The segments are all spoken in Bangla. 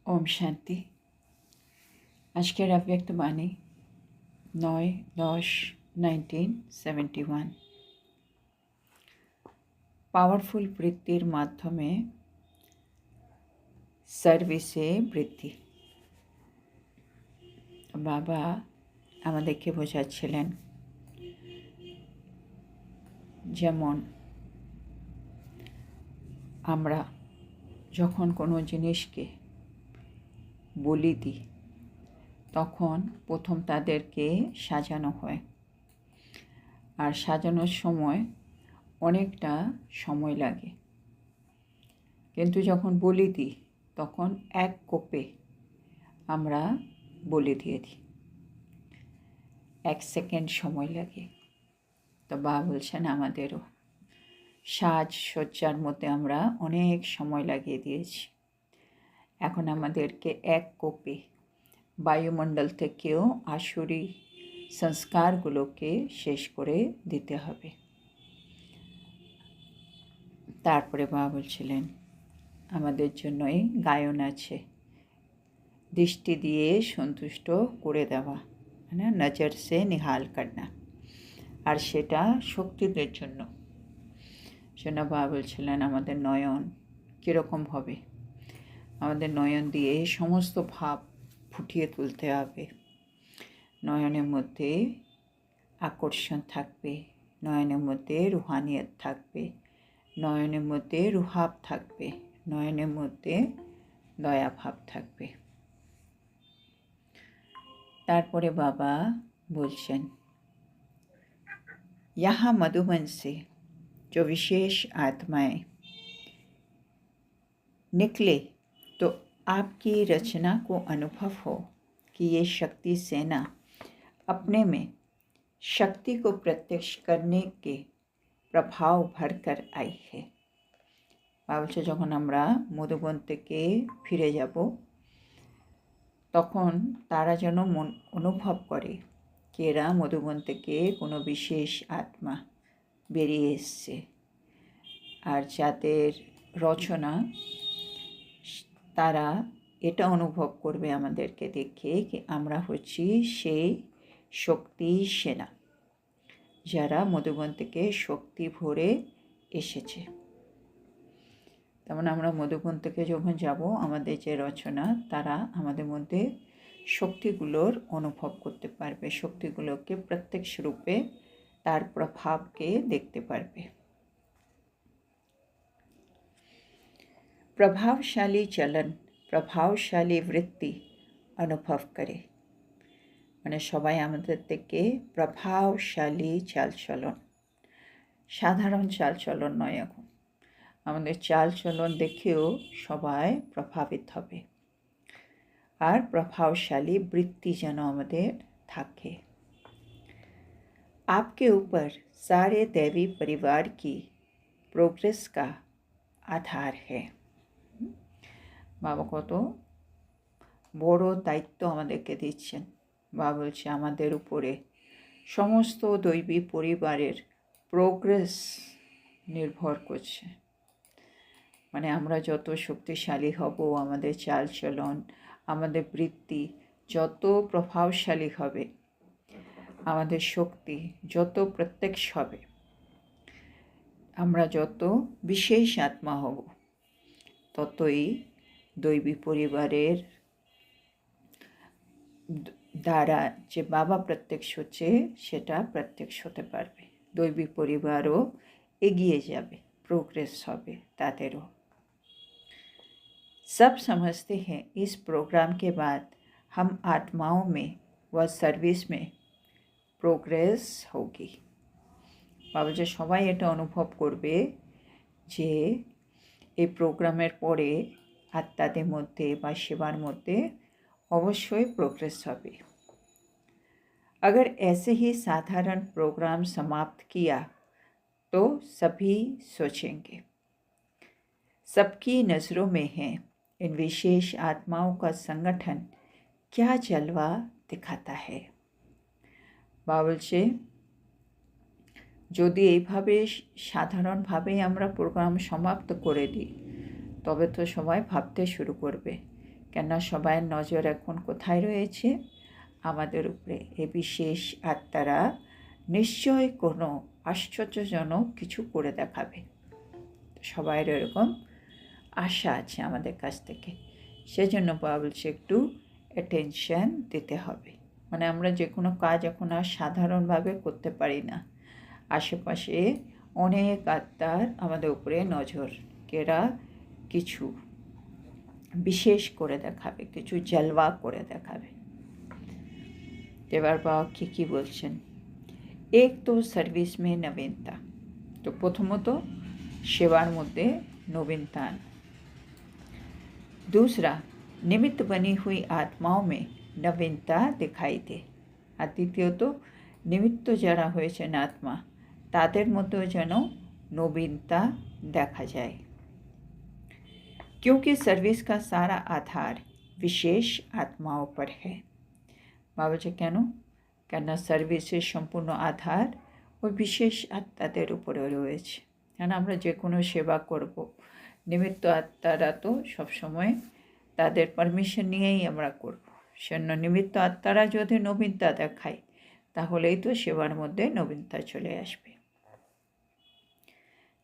ओम शांति। आज के अव्यक्त वाणी 9/10/1971। पावरफुल বৃত্তির মাধ্যমে সার্ভিসে বৃদ্ধি। বাবা আমাদেরকে বোঝাচ্ছিলেন যেমন আমরা যখন কোনো জিনিসকে বলি দিই তখন প্রথম তাদেরকে সাজানো হয়, আর সাজানোর সময় অনেকটা সময় লাগে, কিন্তু যখন বলি দিই তখন এক কোপে আমরা বলে দিয়ে দিই, 1 সেকেন্ড সময় লাগে। তো বাবা বলছেন আমাদেরও সাজসজ্জার মধ্যে আমরা অনেক সময় লাগিয়ে দিয়েছি, এখন আমাদেরকে এক কোপে বায়ুমণ্ডল থেকেও আসুরি সংস্কারগুলোকে শেষ করে দিতে হবে। তারপরে বাবা বলছিলেন আমাদের জন্যই গায়ন আছে, দৃষ্টি দিয়ে সন্তুষ্ট করে দেওয়া, মানে নজর সে নিহাল করনা, আর সেটা শক্তিদের জন্য। বাবা বলছিলেন আমাদের নয়ন কীরকম হবে, আমাদের নয়ন দিয়ে সমস্ত ভাব ফুটিয়ে তুলতে হবে। নয়নের মধ্যে আকর্ষণ থাকবে, নয়নের মধ্যে রুহানিয়ত থাকবে, নয়নের মধ্যে রুহাব থাকবে, নয়নের মধ্যে দয়া ভাব থাকবে। তারপরে বাবা বলছেন यहाँ मधुबन से जो विशेष आत्माएं निकले तो आपकी रचना को अनुभव हो कि ये शक्ति सेना अपने में शक्ति को प्रत्यक्ष करने के प्रभाव भर कर आई है। বলছে যখন আমরা মধুবন থেকে ফিরে যাব তখন তারা যেন অনুভব করে কি এরা মধুবন থেকে কোনো বিশেষ আত্মা বেরিয়ে এসছে, আর যাদের রচনা তারা এটা অনুভব করবে আমাদেরকে দেখে কি আমরা হচ্ছি সেই শক্তি সেনা যারা মধুবন থেকে শক্তি ভরে এসেছে। তেমন আমরা মধুবন থেকে যখন যাব আমাদের যে রচনা তারা আমাদের মধ্যে শক্তিগুলোর অনুভব করতে পারবে, শক্তিগুলোকে প্রত্যক্ষ রূপে তার প্রভাবকে দেখতে পারবে। প্রভাবশালী চলন, প্রভাবশালী বৃত্তি অনুভব করে, মানে সবাই আমাদের থেকে প্রভাবশালী চালচলন, সাধারণ চালচলন নয়। এখন আমাদের চালচলন দেখেও সবাই প্রভাবিত হবে, আর প্রভাবশালী বৃত্তি যেন আমাদের থাকে। आपके ऊपर सारे दैवी परिवार की प्रोग्रेस का आधार है। বাবা কত বড় দায়িত্ব আমাদেরকে দিচ্ছেন। বাবা বলছে আমাদের উপরে সমস্ত দৈবী পরিবারের প্রোগ্রেস নির্ভর করছে, মানে আমরা যত শক্তিশালী হব, আমাদের চালচলন, আমাদের বৃত্তি যত প্রভাবশালী হবে, আমাদের শক্তি যত প্রত্যক্ষ হবে, আমরা যত বিশেষ আত্মা হব, ততই দৈবী পরিবারের দ্বারা যে বাবা প্রত্যক্ষ হচ্ছে সেটা প্রত্যক্ষ হতে পারবে। দৈবী পরিবারও এগিয়ে যাবে, প্রোগ্রেস হবে তাদেরও। सब समझते हैं इस प्रोग्राम के बाद हम आत्माओं में व सर्विस में प्रोग्रेस होगी। বাবা যে সবাই এটা অনুভব করবে যে এই প্রোগ্রামের পরে আত্মাদের মধ্যে বা সেবার মধ্যে অবশ্যই প্রোগ্রেস হবে। अगर ऐसे ही साधारण प्रोग्राम समाप्त किया तो सभी सोचेंगे सबकी नज़रों में है इन विशेष आत्माओं का संगठन क्या जलवा दिखाता है। বাবা বলছে যদি এইভাবে সাধারণভাবেই আমরা প্রোগ্রাম সমাপ্ত করে দিই তবে তো সবাই ভাবতে শুরু করবে কেননা সবাই নজর এখন কোথায় রয়েছে? আমাদের উপরে। এই বিশেষ আত্মারা নিশ্চয় কোনো আশ্চর্যজনক কিছু করে দেখাবে। সবাই এরকম আশা আছে আমাদের কাছ থেকে। সেজন্য বাবা বলছে একটু অ্যাটেনশন দিতে হবে। মানে আমরা যে কোনো কাজ এখন আর সাধারণভাবে করতে পারি না। আশেপাশে অনেক আত্মার আমাদের উপরে নজর, এরা কিছু বিশেষ করে দেখাবে, কিছু জলওয়া করে দেখাবে। এবার বাবা কী বলছেন? এক তো সার্ভিস মে নবীনতা। তো প্রথমত সেবার মধ্যে নবীনতা। दूसरा, निमित्त बनी हुई आत्माओं में नवीनता दिखाई दे। আর দ্বিতীয়ত নিমিত্ত যারা হয়েছেন আত্মা, তাদের মধ্যেও যেন নবীনতা দেখা যায়। क्योंकि सर्विस का सारा आधार विशेष आत्माओं पर है। বাবা যে কেন সার্ভিসের সম্পূর্ণ আধার ওই বিশেষ আত্মাদের উপরে রয়েছে। কেন আমরা যে কোনো সেবা করব, নিমিত্ত আত্মারা তো সবসময় তাদের পারমিশন নিয়েই আমরা করব। সেজন্য নিমিত্ত আত্মারা যদি নবীনতা দেখায়, তাহলেই তো সেবার মধ্যে নবীনতা চলে আসবে।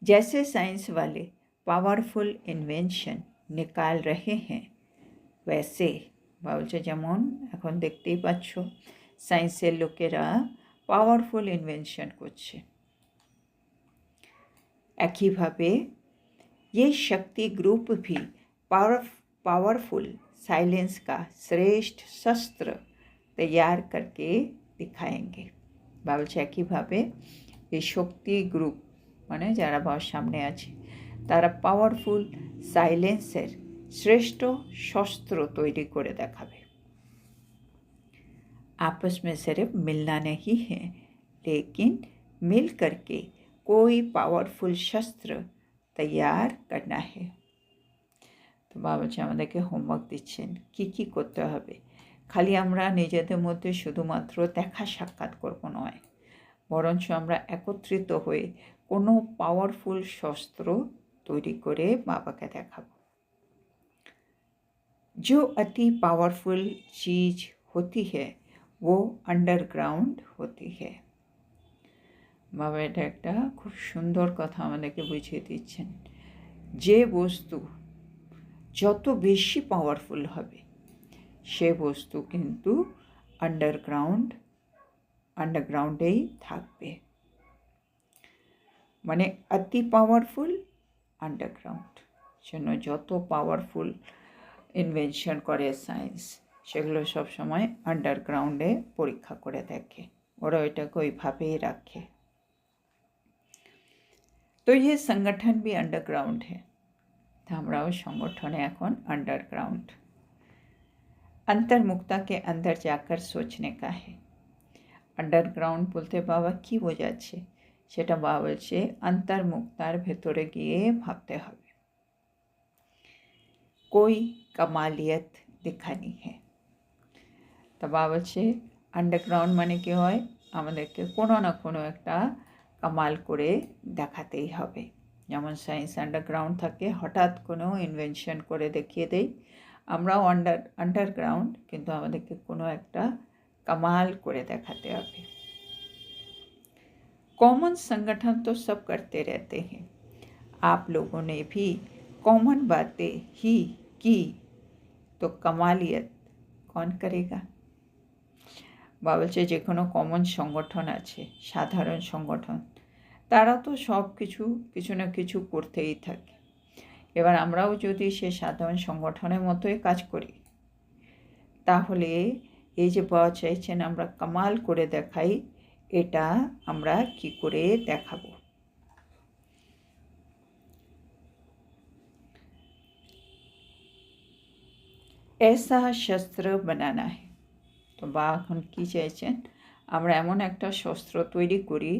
जैसे साइंस वाले पावरफुल इन्वेंशन निकाल रहे हैं, वैसे বলছে যেমন এখন দেখতেই পাচ্ছ সায়েন্সের লোকেরা পাওয়ারফুল ইনভেনশন করছে, একইভাবে ये शक्ति ग्रुप भी पावरफुल साइलेंस का श्रेष्ठ शस्त्र तैयार करके दिखाएंगे। বলছে একইভাবে এই শক্তি গ্রুপ মানে যারা বাবার সামনে আছে, তারা পাওয়ারফুল সাইলেন্সের শ্রেষ্ঠ शस्त्र তৈরি করে দেখাবে। आपस में सिर्फ मिलना नहीं है, लेकिन मिल करके कोई पावरफुल शस्त्र तैयार करना है। তো বাবা আমাদেরকে হোমওয়ার্ক দিচ্ছেন কি করতে হবে। খালি আমরা নিজেদের মধ্যে শুধুমাত্র দেখা সাক্ষাৎ করব নয়, বরঞ্চ আমরা একত্রিত হয়ে কোনো পাওয়ারফুল শস্ত্র তৈরি করে বাবাকে দেখাবো। जो अति पावरफुल चीज़ होती है वो अंडरग्राउंड होती है। বাবা এটা একটা খুব সুন্দর কথা আমাদেরকে বুঝিয়ে দিচ্ছেন। যে বস্তু যত বেশি পাওয়ারফুল হবে, সে বস্তু কিন্তু আন্ডারগ্রাউন্ডেই থাকবে। মানে অতি পাওয়ারফুল আন্ডারগ্রাউন্ড। জন্য যত পাওয়ারফুল ইনভেনশন করে সায়েন্স, সেগুলো সবসময় আন্ডারগ্রাউন্ডে পরীক্ষা করে দেখে, ওরা ওইটাকে ওইভাবেই রাখে। তো ये संगठन भी अंडरग्राउंड है। तो আমরাও সংগঠনে এখন अंडरग्राउंड। अंतर्मुक्ता के अंदर जाकर सोचने का है। अंडरग्राउंड বলতে বাবা কি বোঝাচ্ছে সেটা বাবা বলছে अंतर्मुक्तार ভেতরে গিয়ে ভাবতে হবে। कोई कमालियत दिखानी है। তো বাবা বলছে আন্ডারগ্রাউন্ড মানে কি হয়, আমাদেরকে কোনো না কোনো একটা কামাল করে দেখাতেই হবে। যেমন সায়েন্স আন্ডারগ্রাউন্ড থাকে, হঠাৎ কোনো ইনভেনশন করে দেখিয়ে দেই। আমরাও আন্ডারগ্রাউন্ড, কিন্তু আমাদেরকে কোনো একটা কামাল করে দেখাতে হবে। कॉमन संगठन तो सब करते रहते हैं, आप लोगों ने भी कॉमन बातें ही की तो कमालियत कौन करेगा। বাবা বলছে যে কোনো কমন সংগঠন আছে, সাধারণ সংগঠন, তারা তো সব কিছু না কিছু করতেই থাকে। এবার আমরাও যদি সে সাধারণ সংগঠনের মতোই কাজ করি, তাহলে এই যে বাবা চাইছেন আমরা কামাল করে দেখাই, এটা আমরা কি করে দেখাবো। ऐसा शस्त्र बनाना है। তো বা এখন কী চাইছেন, আমরা এমন একটা শস্ত্র তৈরি করি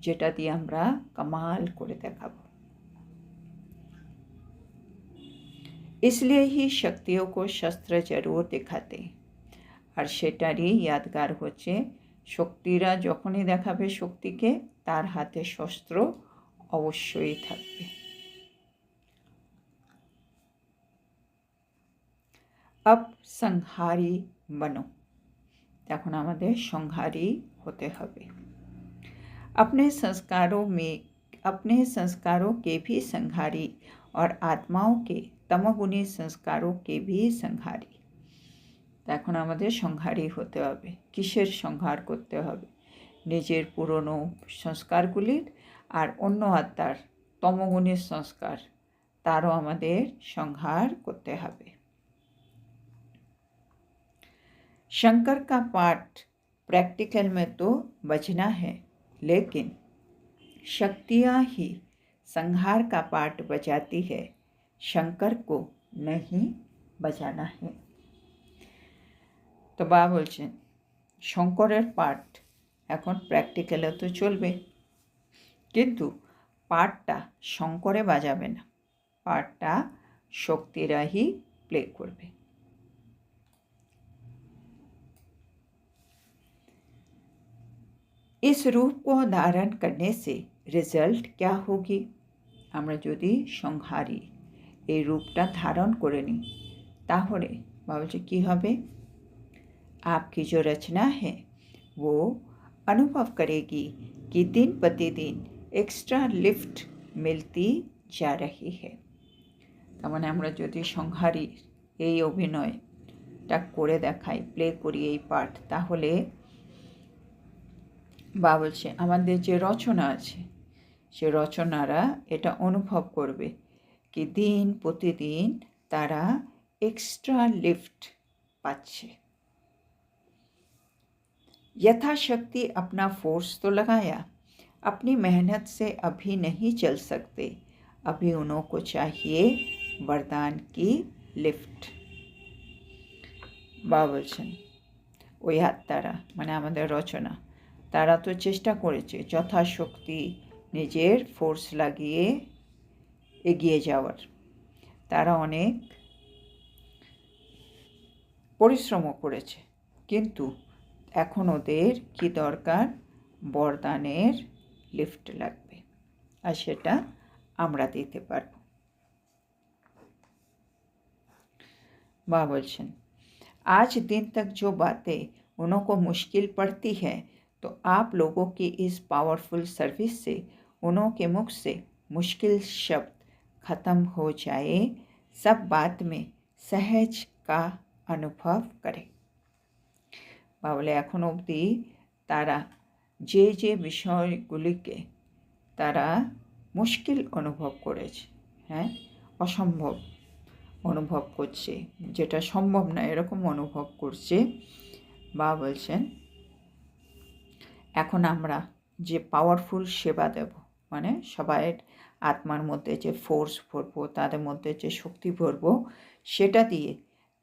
যেটা দিয়ে আমরা কামাল করে দেখাবো। इसलिए ही शक्तियों को शस्त्र जरूर दिखाते हैं। আর সেটারই यादगार হচ্ছে শক্তিরা যখনই দেখাবে শক্তিকে, তার হাতে শস্ত্র অবশ্যই থাকবে। अब संहारी बनो। এখন আমাদের সংহারী होते হবে। अपने संस्कारों के भी संहारी और आत्माओं के तमोगुणी संस्कारों के भी संहारी। এখন আমাদের সংহারী হতে হবে। কিসের সংহার করতে হবে? নিজের পুরনো সংস্কারগুলির আর অন্য আত্মার তমগুণী সংস্কার, তারও আমাদের সংহার করতে হবে। शंकर का पाठ प्रैक्टिकल में तो बचना है, लेकिन शक्तियाँ ही संहार का पाठ बचाती है, शंकर को नहीं बचाना है। तो बाबा बोलছেন শঙ্করের পাঠ এখন প্র্যাকটিক্যালে তো চলবে, কিন্তু পাঠটা শঙ্করে বাজাবে না, পাঠটা শক্তিরাই প্লে করবে। इस रूप को धारण करने से रिजल्ट क्या होगी? আমরা যদি সংহারী এই রূপটা ধারণ করে নিই তাহলে বলছে কি হবে? आपकी जो रचना है वो अनुभव करेगी कि दिन प्रतिदिन एक्स्ट्रा लिफ्ट मिलती जा रही है। তার মানে আমরা যদি সংহারী এই অভিনয়টা করে দেখাই, প্লে করি এই পাঠ, তাহলে বা বলছে আমাদের যে রচনা আছে সে রচনারা এটা অনুভব করবে কি দিন প্রতিদিন তারা এক্সট্রা লিফট পাচ্ছে। यथाशक्ति अपना फोर्स तो लगाया, अपनी मेहनत से अभी नहीं चल सकते, अभी उन्हों को चाहिए वरदान की लिफ्ट। বা বলছেন ওই আত্মারা মানে আমাদের রচনা, তারা তো চেষ্টা করেছে যথাশক্তি নিজের ফোর্স লাগিয়ে এগিয়ে যাওয়ার, তারা অনেক পরিশ্রমও করেছে, কিন্তু এখন ওদের কি দরকার? বরদানের লিফট লাগবে, আর সেটা আমরা দিতে পারব। মা বলছেন आज दिन तक जो बातें उन्हों को मुश्किल पड़ती है, तो आप लोगों की इस पावरफुल सर्विस से उन्हों के मुख से मुश्किल शब्द खत्म हो जाए, सब बात में सहज का अनुभव करें। বলে এখন অবধি তারা যে যে বিষয়গুলিকে তারা মুশকিল অনুভব করেছে, হ্যাঁ, অসম্ভব অনুভব করছে, যেটা সম্ভব না এরকম অনুভব করছে, বা বলছেন এখন আমরা যে পাওয়ারফুল সেবা দেব, মানে সবাইয়ের আত্মার মধ্যে যে ফোর্স ভরবো, তাদের মধ্যে যে শক্তি ভরবো, সেটা দিয়ে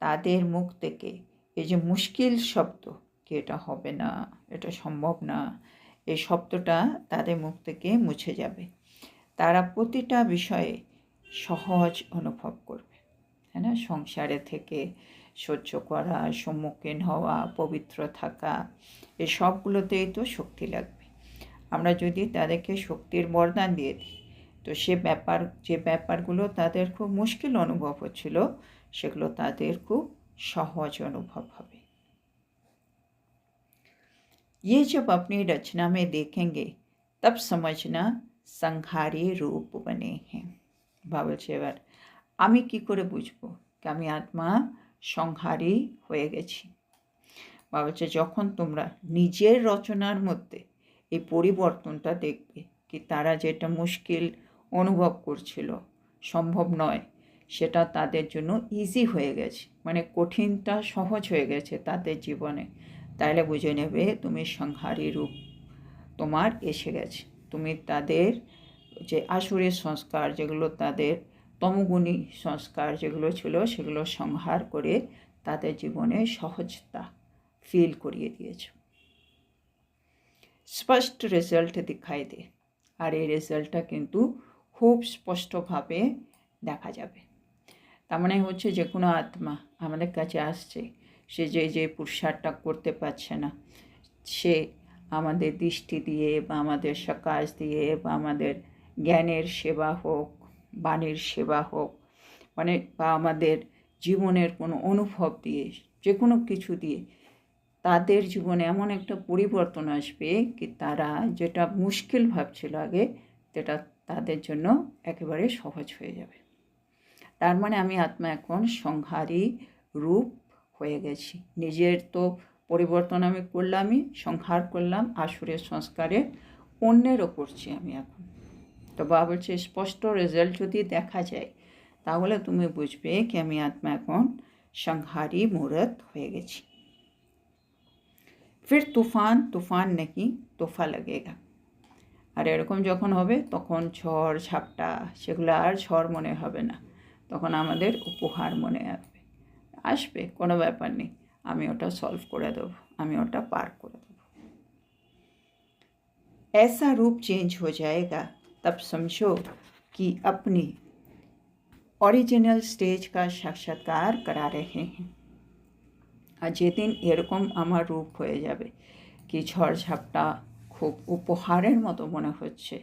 তাদের মুখ থেকে এই যে মুশকিল শব্দ কি এটা হবে না, এটা সম্ভব না, এই শব্দটা তাদের মুখ থেকে মুছে যাবে, তারা প্রতিটা বিষয়ে সহজ অনুভব করবে, হ্যাঁ না? সংসারে থেকে সহ্য করা, সম্মুখীন হওয়া, পবিত্র থাকা, এই সবগুলোতেই তো শক্তি লাগবে। আমরা যদি তাদেরকে শক্তির বরদান দিয়ে দিই, তো যে ব্যাপারগুলো তাদের খুব মুশকিল অনুভব হচ্ছিল, সেগুলো তাদের খুব সহজ অনুভব হবে। ये जब अपनी रचना में देखेंगे तब समझना संहारी रूप बने हैं। বলছে এবার আমি কি করে বুঝবো কি আমি আত্মা সংহারী হয়ে গেছি? বলছে যখন তোমরা নিজের রচনার মধ্যে এই পরিবর্তনটা দেখবে, কি তারা যেটা মুশকিল অনুভব করছিল, সম্ভব নয়, সেটা তাদের জন্য ইজি হয়ে গেছে, মানে কঠিনটা সহজ হয়ে গেছে তাদের জীবনে, তাহলে বুঝে নেবে তুমি সংহারী রূপ তোমার এসে গেছে। তুমি তাদের যে আসুরের সংস্কার, যেগুলো তাদের তমগুণী সংস্কার যেগুলো ছিল, সেগুলো সংহার করে তাদের জীবনে সহজতা ফিল করিয়ে দিয়েছ। স্পষ্ট রেজাল্ট দেখাই দে, আর এই রেজাল্টটা কিন্তু খুব স্পষ্টভাবে দেখা যাবে। তার মানে হচ্ছে যে কোনো আত্মা আমাদের কাছে আসছে, সে যে পুরুষার্থটা করতে পারছে না, সে আমাদের দৃষ্টি দিয়ে বা আমাদের সকাশ দিয়ে বা আমাদের জ্ঞানের সেবা হোক, বাণীর সেবা হোক, মানে বা আমাদের জীবনের কোনো অনুভব দিয়ে, যে কোনো কিছু দিয়ে তাদের জীবনে এমন একটা পরিবর্তন আসবে কি তারা যেটা মুশকিল ভাবছিল আগে সেটা তাদের জন্য একেবারে সহজ হয়ে যাবে। তার মানে আমি আত্মা এখন সংহারী রূপ হয়ে গেছি। নিজের তো পরিবর্তন আমি করলামই, সংহার করলাম আসুরের সংস্কারে, অন্যেরও করছি আমি এখন। তো বাবা বলছে স্পষ্ট রেজাল্ট যদি দেখা যায় তাহলে তুমি বুঝবে কি আমি আত্মা এখন সংহারী মূরত হয়ে গেছি। ফির তুফান নাকি তোফা লাগেগা। আর এরকম যখন হবে তখন ঝড় ঝাপটা সেগুলো আর ঝড় মনে হবে না, তখন আমাদের উপহার মনে আসবে। কোনো ব্যাপার নেই, আমি ওটা সলভ করে দেবো, আমি ওটা পার করে দেবো। ऐसा रूप चेंज हो जाएगा तब समझो कि अपनी ओरिजिनल स्टेज का साक्षात्कार करा रहे हैं। আর যেদিন এরকম আমার রূপ হয়ে যাবে কি ঝড় ঝাপটা খুব উপহারের মতো মনে হচ্ছে,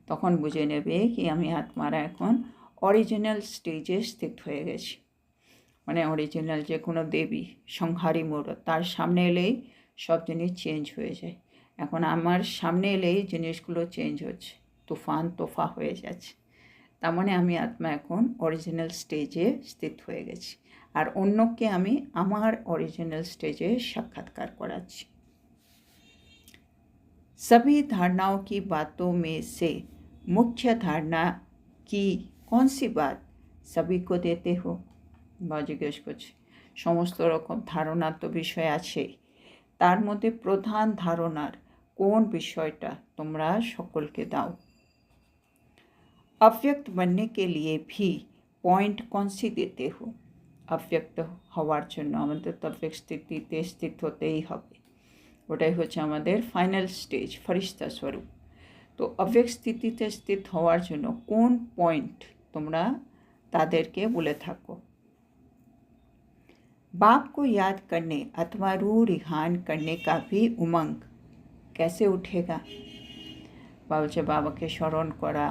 তখন বুঝে নেবে কি আমি আত্মারা এখন অরিজিনাল স্টেজে স্থিত হয়ে গেছি। মানে অরিজিনাল যে কোনো দেবী সংহারী মূরত তার সামনে এলেই সব জিনিস চেঞ্জ হয়ে যায়। এখন আমার সামনে এলেই জিনিসগুলো চেঞ্জ হচ্ছে, তুফান তোফা হয়ে যাচ্ছে। তার মানে আমি আত্মা এখন অরিজিনাল স্টেজে স্থিত হয়ে গেছি, আর অন্যকে আমি আমার অরিজিনাল স্টেজে সাক্ষাৎকার করাচ্ছি। सभी धारणाओं की बातों में से मुख्य धारणा की कौन सी बात सभी को देते हो? বা জিজ্ঞেস করছে সমস্ত রকম ধারণার তো বিষয় আছেই, তার মধ্যে প্রধান ধারণার কোন বিষয়টা তোমরা সকলকে দাও? अव्यक्त बनने के लिए भी पॉइंट कौन सी देते हो? अव्यक्त হওয়ার জন্য আমাদের তো अव्यक्त স্থিতিতে স্থিত হতেই হবে, ওটাই হচ্ছে আমাদের ফাইনাল স্টেজ ফরিস্তা স্বরূপ। তো अव्यक्त স্থিতিতে স্থিত হওয়ার জন্য কোন পয়েন্ট তোমরা তাদেরকে বলে থাকো? बाप को याद करने अथवा रूह रिहान करने का भी उमंग कैसे उठेगा? বলছে বাবাকে স্মরণ করা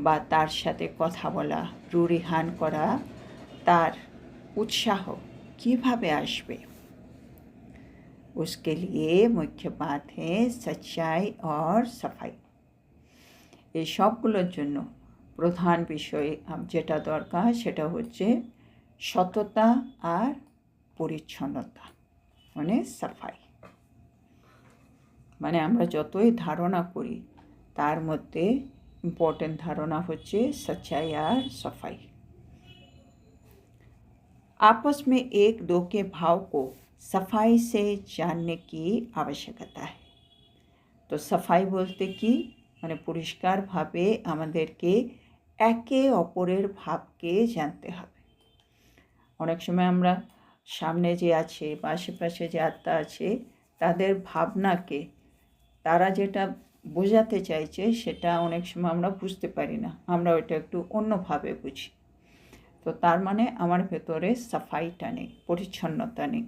বা তার সাথে কথা বলা, রূহ রিহান করা, তার উৎসাহ কিভাবে আসবে? उसके लिए मुख्य बात है सच्चाई और सफाई। এই সবগুলোর জন্য প্রধান বিষয় যেটা দরকার সেটা হচ্ছে সততা আর পরিচ্ছন্নতা, মানে সাফাই। মানে আমরা যতই ধারণা করি তার মধ্যে ইম্পর্টেন্ট ধারণা হচ্ছে सच्चाई আর सफाई। आपस में एक दो के भाव को सफाई से जानने की आवश्यकता है। तो सफाई বলতে কি, মানে পরিষ্কারভাবে আমাদেরকে একে অপরের ভাবকে জানতে হবে। অনেক সময় আমরা সামনে যে আছে বা আশেপাশে যে আত্মা আছে তাদের ভাবনাকে তারা যেটা বোঝাতে চাইছে সেটা অনেক সময় আমরা বুঝতে পারি না, আমরা ওইটা একটু অন্যভাবে বুঝি। তো তার মানে আমার ভেতরে সাফাইটা নেই, পরিচ্ছন্নতা নেই।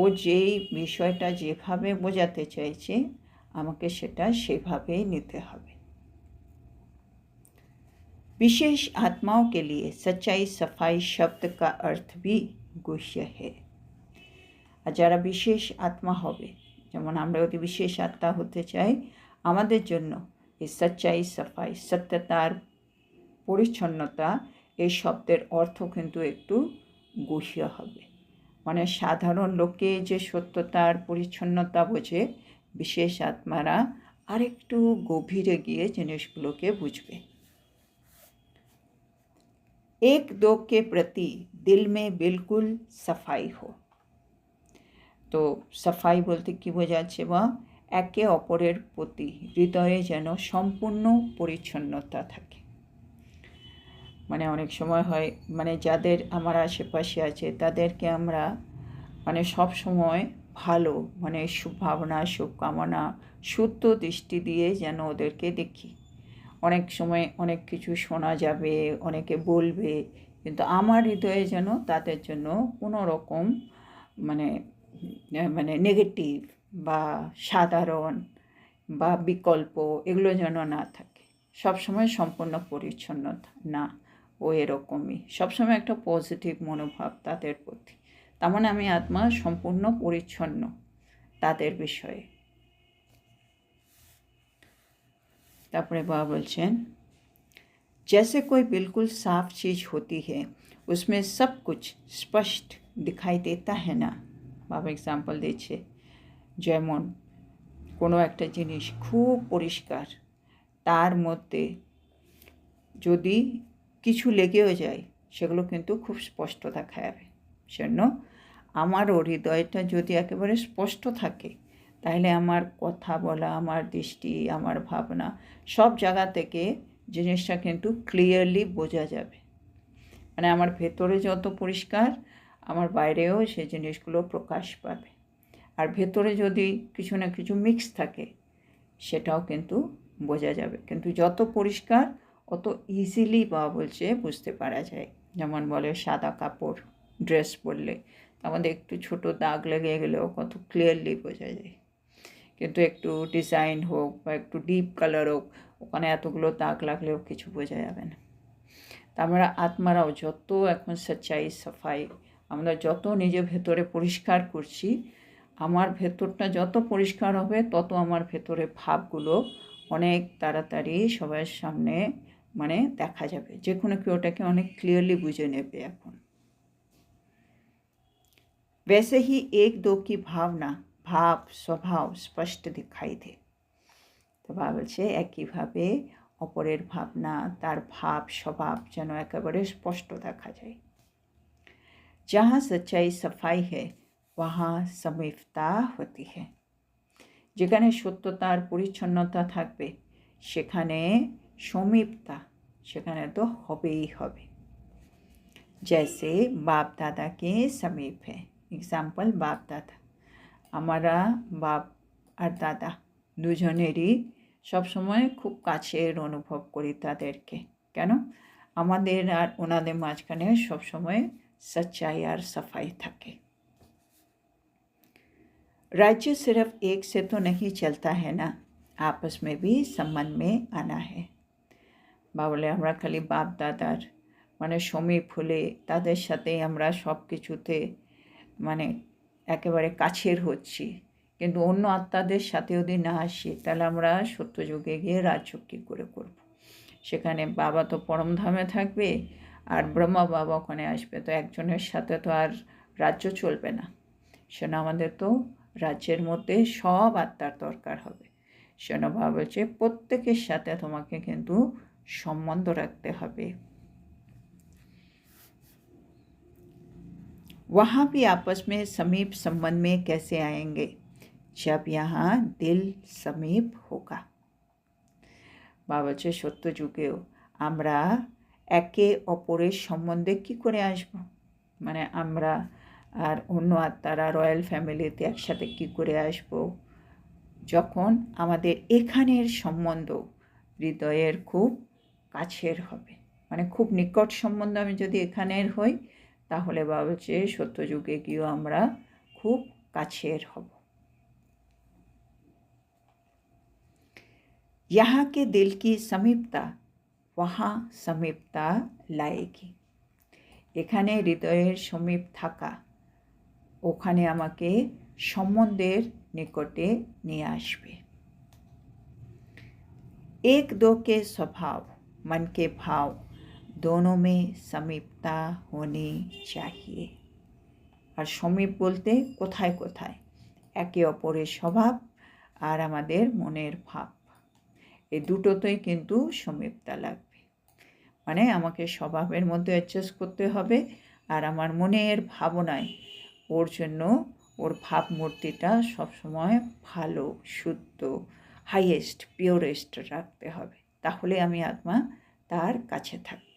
ও যেই বিষয়টা যেভাবে বোঝাতে চাইছে আমাকে সেটা সেভাবেই নিতে হবে। विशेष आत्माओं के लिए सच्चाई सफाई शब्द का अर्थ भी गुह्य है। আর যারা বিশেষ আত্মা হবে, যেমন আমরা যদি বিশেষ আত্মা হতে চাই, আমাদের জন্য এই সচ্চাই সাফাই সত্যতার পরিচ্ছন্নতা এই শব্দের অর্থ কিন্তু একটু গুহ্য হবে। মানে সাধারণ লোকে যে সত্যতার পরিচ্ছন্নতা বোঝে, বিশেষ আত্মারা আরেকটু গভীরে গিয়ে জিনিসগুলোকে বুঝবে। एक दो के प्रति दिल में बिल्कुल सफाई हो। তো সাফাই বলতে কী বোঝাচ্ছে? বা একে অপরের প্রতি হৃদয়ে যেন সম্পূর্ণ পরিচ্ছন্নতা থাকে। মানে অনেক সময় হয়, মানে যাদের আমার আশেপাশে আছে তাদেরকে আমরা মানে সব সময় ভালো, মানে শুভভাবনা শুভকামনা শুদ্ধ দৃষ্টি দিয়ে যেন ওদেরকে দেখি। অনেক সময় অনেক কিছু শোনা যাবে, অনেকে বলবে, কিন্তু আমার হৃদয়ে যেন তাদের জন্য কোনো রকম মানে মানে নেগেটিভ বা সাধারণ বা বিকল্প এগুলো যেন না থাকে। সবসময় সম্পূর্ণ পরিচ্ছন্নতা না, ও এরকমই, সবসময় একটা পজিটিভ মনোভাব তাদের প্রতি। তার মানে আমি আত্মা সম্পূর্ণ পরিচ্ছন্ন তাদের বিষয়ে। তারপরে বাবা বলছেন, जैसे कोई बिल्कुल साफ चीज़ होती है उसमें सब कुछ स्पष्ट दिखाई देता है ना। বাবা এক্সাম্পল দিচ্ছে, যেমন কোনো একটা জিনিস খুব পরিষ্কার, তার মধ্যে যদি কিছু লেগেও যায় সেগুলো কিন্তু খুব স্পষ্ট দেখা যাবে। সেজন্য আমারও হৃদয়টা যদি একেবারে স্পষ্ট থাকে, তাহলে আমার কথা বলা, আমার দৃষ্টি, আমার ভাবনা সব জায়গা থেকে জিনিসটা কিন্তু ক্লিয়ারলি বোঝা যাবে। মানে আমার ভেতরে যত পরিষ্কার, আমার বাইরেও সেই জিনিসগুলো প্রকাশ পাবে। আর ভেতরে যদি কিছু না কিছু মিক্স থাকে সেটাও কিন্তু বোঝা যাবে। কিন্তু যত পরিষ্কার অত ইজিলি বাবা বলছে বুঝতে পারা যায়। যেমন বলে সাদা কাপড় ড্রেস পরলে আমাদের একটু ছোট দাগ লেগে গেলেও কত ক্লিয়ারলি বোঝা যায়। কিন্তু একটু ডিজাইন হোক বা একটু ডিপ কালার হোক, ওখানে এতগুলো দাগ লাগলেও কিছু বোঝা যাবে না। তা আমরা আত্মারাও যত এখন সচ্চাই সাফাই, আমরা যত নিজের ভেতরে পরিষ্কার করছি, আমার ভেতরটা যত পরিষ্কার হবে তত আমার ভেতরে ভাবগুলো অনেক তাড়াতাড়ি সবার সামনে মানে দেখা যাবে, যে কোনো কেউ ওটাকে অনেক ক্লিয়ারলি বুঝে নেবে। এখন वैसे ही एक दो की भावना भाव स्वभाव स्पष्ट दिखाई दे। তো বাবা বলছে একইভাবে অপরের ভাবনা, তার ভাব স্বভাব যেন একেবারে স্পষ্ট দেখা যায়। जहाँ सच्चाई सफाई है वहाँ समीपता होती है। যেখানে সত্যতার পরিচ্ছন্নতা থাকবে সেখানে সমীপতা, সেখানে তো হবেই হবে। जैसे बाप दादा के समीप है। एग्जाम्पल बाप दादा, हमारा बाप আর দাদা দুজনেরই সবসময় খুব কাছের অনুভব করি তাদেরকে। কেন? আমাদের আর ওনাদের মাঝখানে সবসময় सच्चाई और सफाई থাকে। राज्य सिर्फ एक से तो नहीं चलता है ना, आपस में भी संबंध में आना है। বাবলে আমরা খালি বাপ দাদার মানে সমীপ হলে তাদের সাথে আমরা সব কিছুতে মানে একেবারে কাছের হচ্ছি, কিন্তু অন্য আত্মাদের সাথে যদি না আসি তাহলে আমরা সত্যযুগে গিয়ে রাজ্য কী করে করব? সেখানে বাবা তো পরমধামে থাকবে আর ব্রহ্মা বাবা ওখানে আসবে, তো একজনের সাথে তো আর রাজ্য চলবে না। সেজন্য আমাদের তো রাজ্যের মধ্যে সব আত্মার দরকার হবে। সেজন্য বাবা বলছে প্রত্যেকের সাথে তোমাকে কিন্তু সম্বন্ধ রাখতে হবে। वहाँ भी आपस में समीप संबंध में कैसे आएंगे जब यहाँ दिल समीप होगा। বাবা বলছে সত্য যুগেও আমরা একে অপরের সম্বন্ধে কী করে আসব, মানে আমরা আর অন্য আত্মারা রয়্যাল ফ্যামিলিতে একসাথে কী করে আসব, যখন আমাদের এখানের সম্বন্ধ হৃদয়ের খুব কাছের হবে। মানে খুব নিকট সম্বন্ধ আমি যদি এখানের হই তাহলে বাবা বলছে সত্যযুগে গিয়েও আমরা খুব কাছের হব। यहाँ के दिल की समीपता वहाँ समीपता लाएगी। এখানে হৃদয়ের সমীপ থাকা ওখানে আমাকে সম্বন্ধের নিকটে নিয়ে আসবে। एक दो के स्वभाव मन के भाव दोनों में समीपता होनी चाहिए। আর সমীপ বলতে কোথায় কোথায় একে অপরের স্বভাব আর আমাদের মনের ভাব, এই দুটোতেই কিন্তু সমীপতা লাগবে। মানে আমাকে স্বভাবের মধ্যে অ্যাডজাস্ট করতে হবে আর আমার মনের ভাবনায় ওর জন্য ওর ভাবমূর্তিটা সবসময় ভালো, শুদ্ধ, হাইয়েস্ট, পিওরেস্ট রাখতে হবে, তাহলে আমি আত্মা তার কাছে থাকব।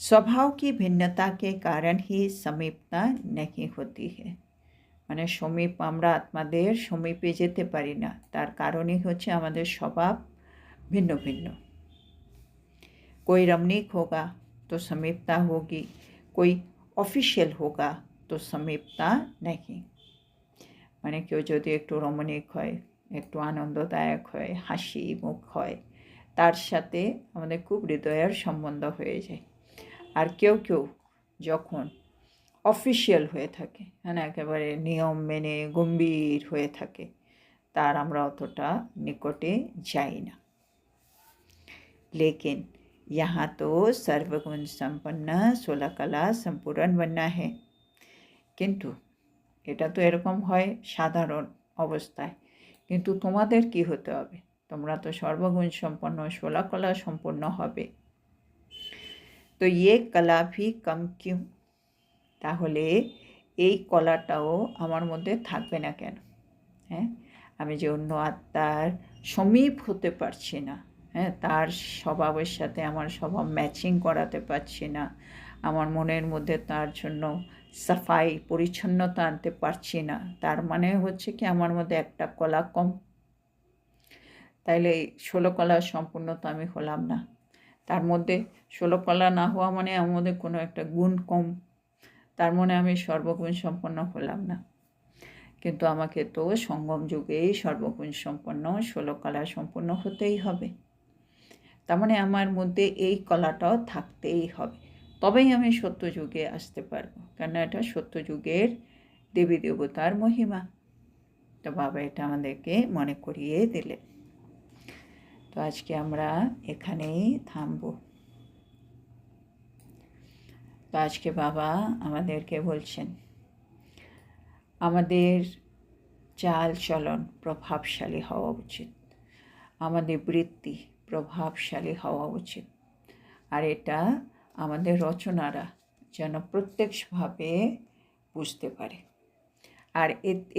स्वभाव की भिन्नता के कारण ही समीपता नहीं होती है। মানে সমীপ আমরা আত্মাদের সমীপে যেতে পারি না, তার কারণই হচ্ছে আমাদের স্বভাব ভিন্ন ভিন্ন। कोई रमणीक होगा तो समीपता होगी, कोई ऑफिशियल होगा तो समीपता नहीं। মানে কেউ যদি একটু রমণীক হয়, একটু আনন্দদায়ক হয়, হাসি মুখ হয়, তার সাথে আমাদের খুব হৃদয়ের সম্বন্ধ হয়ে যায়। আর কেউ কেউ যখন অফিসিয়াল হয়ে থাকে, হ্যাঁ, একেবারে নিয়ম মেনে গম্ভীর হয়ে থাকে, তার আমরা অতটা নিকটে যাই না। लेकिन यहाँ तो सर्वगुण संपन्न 16 कला संपूर्ण बनना है। কিন্তু এটা তো এরকম হয় সাধারণ অবস্থায়, কিন্তু তোমাদের কি হতে হবে? তোমরা তো সর্বগুণ সম্পন্ন 16 কলা সম্পন্ন হবে। তো ये कला भी कम क्यों? তাহলে এই কলাটাও আমার মধ্যে থাকবে না কেন? হ্যাঁ, আমি যে অন্য আত্মার সমীপ হতে পারছি না, হ্যাঁ, তার স্বভাবের সাথে আমার স্বভাব ম্যাচিং করাতে পারছি না, আমার মনের মধ্যে তার জন্য সাফাই পরিচ্ছন্নতা আনতে পারছি না, তার মানে হচ্ছে কি আমার মধ্যে একটা কলা কম। তাইলে 16 কলা সম্পূর্ণ তো আমি হলাম না। তার মধ্যে 16 কলা না হওয়া মানে আমার মধ্যে কোনো একটা গুণ কম, তার মানে আমি সর্বগুণ সম্পন্ন হলাম না। কিন্তু আমাকে তো সঙ্গম যুগেই সর্বগুণ সম্পন্ন 16 কলা সম্পন্ন হতেই হবে। তার মানে আমার মধ্যে এই কলাটাও থাকতেই হবে, তবেই আমি সত্য যুগে আসতে পারবো, কেন এটা সত্য যুগের দেবী দেবতার মহিমা। তো বাবা এটা আমাদেরকে মনে করিয়ে দিলেন। তো আজকে আমরা এখানেই থামবো। তো আজকে বাবা আমাদেরকে বলছেন আমাদের চাল চলন প্রভাবশালী হওয়া উচিত, আমাদের বৃত্তি প্রভাবশালী হওয়া উচিত। আর এটা আমাদের রচনারা যেন প্রত্যক্ষভাবে বুঝতে পারে। আর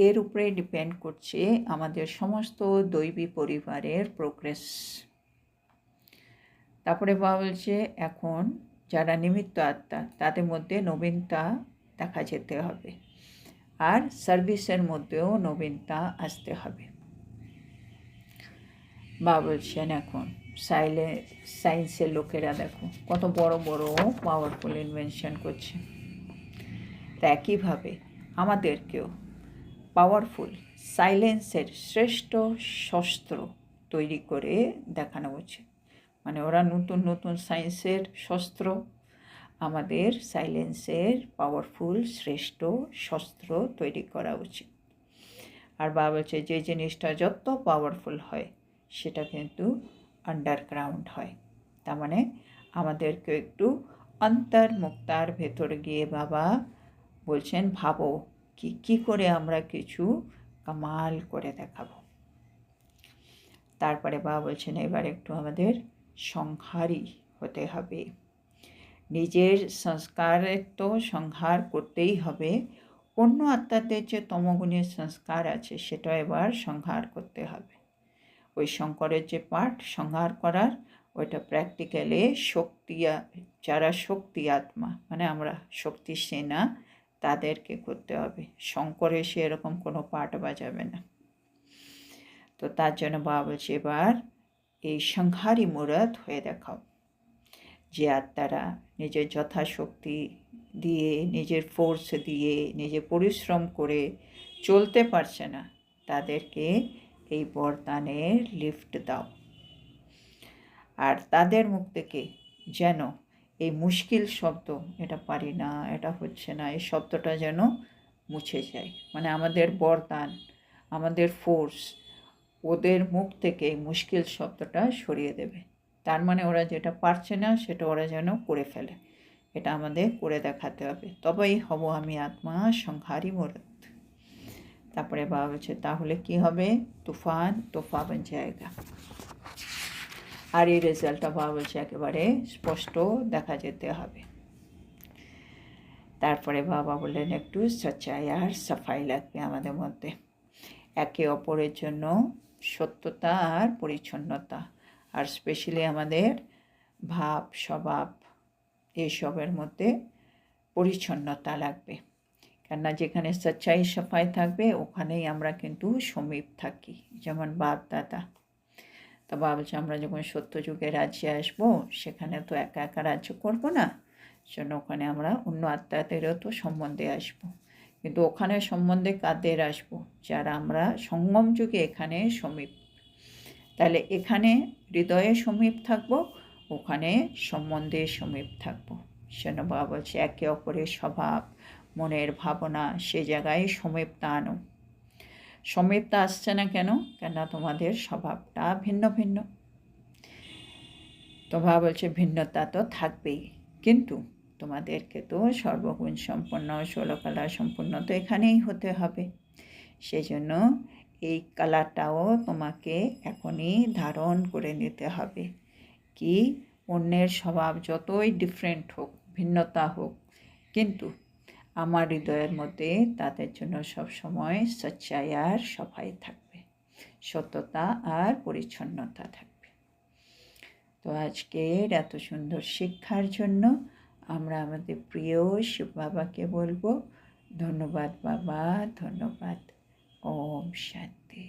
এর উপরে ডিপেন্ড করছে আমাদের সমস্ত দৈবী পরিবারের প্রোগ্রেস। তারপরে বাবা বলছে এখন যারা নিমিত্ত আত্মা তাদের মধ্যে নবীনতা দেখা যেতে হবে, আর সার্ভিসের মধ্যেও নবীনতা আসতে হবে। বাবা বলছেন এখন সায়েন্সের লোকেরা দেখো কত বড় বড় পাওয়ারফুল ইনভেনশন করছে, তা একইভাবে আমাদেরকেও পাওয়ারফুল সাইলেন্সের শ্রেষ্ঠ শস্ত্র তৈরি করে দেখানো উচিত। মানে ওরা নতুন নতুন সায়েন্সের শস্ত্র, আমাদের সাইলেন্সের পাওয়ারফুল শ্রেষ্ঠ শস্ত্র তৈরি করা উচিত। আর বাবা বলছে যে জিনিসটা যত পাওয়ারফুল হয় সেটা কিন্তু আন্ডারগ্রাউন্ড হয়। তার মানে আমাদেরকে একটু অন্তর্মুক্তার ভেতর গিয়ে বাবা বলছেন ভাবো কি করে আমরা কিছু কামাল করে দেখাবো। তারপরে বাবা বলছেন এবার একটু আমাদের সংহারী হতে হবে, নিজের সংস্কারের তো সংহার করতেই হবে, অন্য আত্মাদের যে তমগুণের সংস্কার আছে সেটা এবার সংহার করতে হবে। ওই শঙ্করের যে পাঠ সংহার করার, ওইটা প্র্যাকটিক্যালি যারা শক্তি আত্মা মানে আমরা শক্তি সেনা তাদেরকে করতে হবে। শঙ্কর এসে এরকম কোনো পাঠ বাজাবে না। তো তার জন্য বাবা বলছে এবার এই সংহারী মূরত হয়ে দেখাও, যে আত্মারা নিজের যথাশক্তি দিয়ে নিজের ফোর্স দিয়ে নিজে পরিশ্রম করে চলতে পারছে না, তাদেরকে এই বরদানের লিফট দাও। আর তাদের মুখ থেকে যেন এই মুশকিল শব্দ, এটা পারি না, এটা হচ্ছে না, এই শব্দটা যেন মুছে যায়। মানে আমাদের বরদান, আমাদের ফোর্স ওদের মুখ থেকে এই মুশকিল শব্দটা সরিয়ে দেবে। তার মানে ওরা যেটা পারছে না সেটা ওরা যেন করে ফেলে, এটা আমাদের করে দেখাতে হবে, তবেই হব আমি আত্মা সংহারী মূরত। তারপরে বাবা বলছে তাহলে কি হবে, তুফান তোফা বন জায়গা। আর এই রেজাল্টটা বাবা বলছে একেবারে স্পষ্ট দেখা যেতে হবে। তারপরে বাবা বললেন একটু সচ্চাই আর সাফাই লাগবে আমাদের মধ্যে, একে অপরের জন্য সত্যতা আর পরিচ্ছন্নতা, আর স্পেশালি আমাদের ভাব স্বভাব এইসবের মধ্যে পরিচ্ছন্নতা লাগবে। কেননা যেখানে সচ্চাই সাফাই থাকবে ওখানেই আমরা কিন্তু সমীপ থাকি, যেমন বাপ দাদা। তো বাবা বলছে আমরা যখন সত্য যুগে রাজ্যে আসবো সেখানে তো একা একা রাজ্য করবো না, জন্য ওখানে আমরা অন্য আত্মাদেরও তো সম্বন্ধে আসবো। কিন্তু ওখানে সম্বন্ধে কাদের আসবো, যারা আমরা সঙ্গম যুগে এখানে সমীপ, তাহলে এখানে হৃদয়ে সমীপ থাকবো, ওখানে সম্বন্ধে সমীপ থাকবো। সেজন্য বাবা বলছে একে অপরের স্বভাব, মনের ভাবনা সে জায়গায় সমীপতা আনো। সমীপতা আসছে না কেন? কেন তোমাদের স্বভাবটা ভিন্ন ভিন্ন। তো বাবা বলছে ভিন্নতা তো থাকবেই, কিন্তু তোমাদেরকে তো সর্বগুণ সম্পন্ন, ষোলকলা সম্পন্ন তো এখানেই হতে হবে। সেই জন্য এই কালাটাও তোমাকে এখনই ধারণ করে নিতে হবে। কি অন্যের স্বভাব যতই ডিফারেন্ট হোক, ভিন্নতা হোক, কিন্তু আমার হৃদয়ের মধ্যে তাদের জন্য সবসময় সচ্চাই আর সফাই থাকবে, সত্যতা আর পরিচ্ছন্নতা থাকবে। তো আজকের এত সুন্দর শিক্ষার জন্য আমরা আমাদের প্রিয় শিব বাবাকে বলবো ধন্যবাদ বাবা, ধন্যবাদ। ওম শান্তি।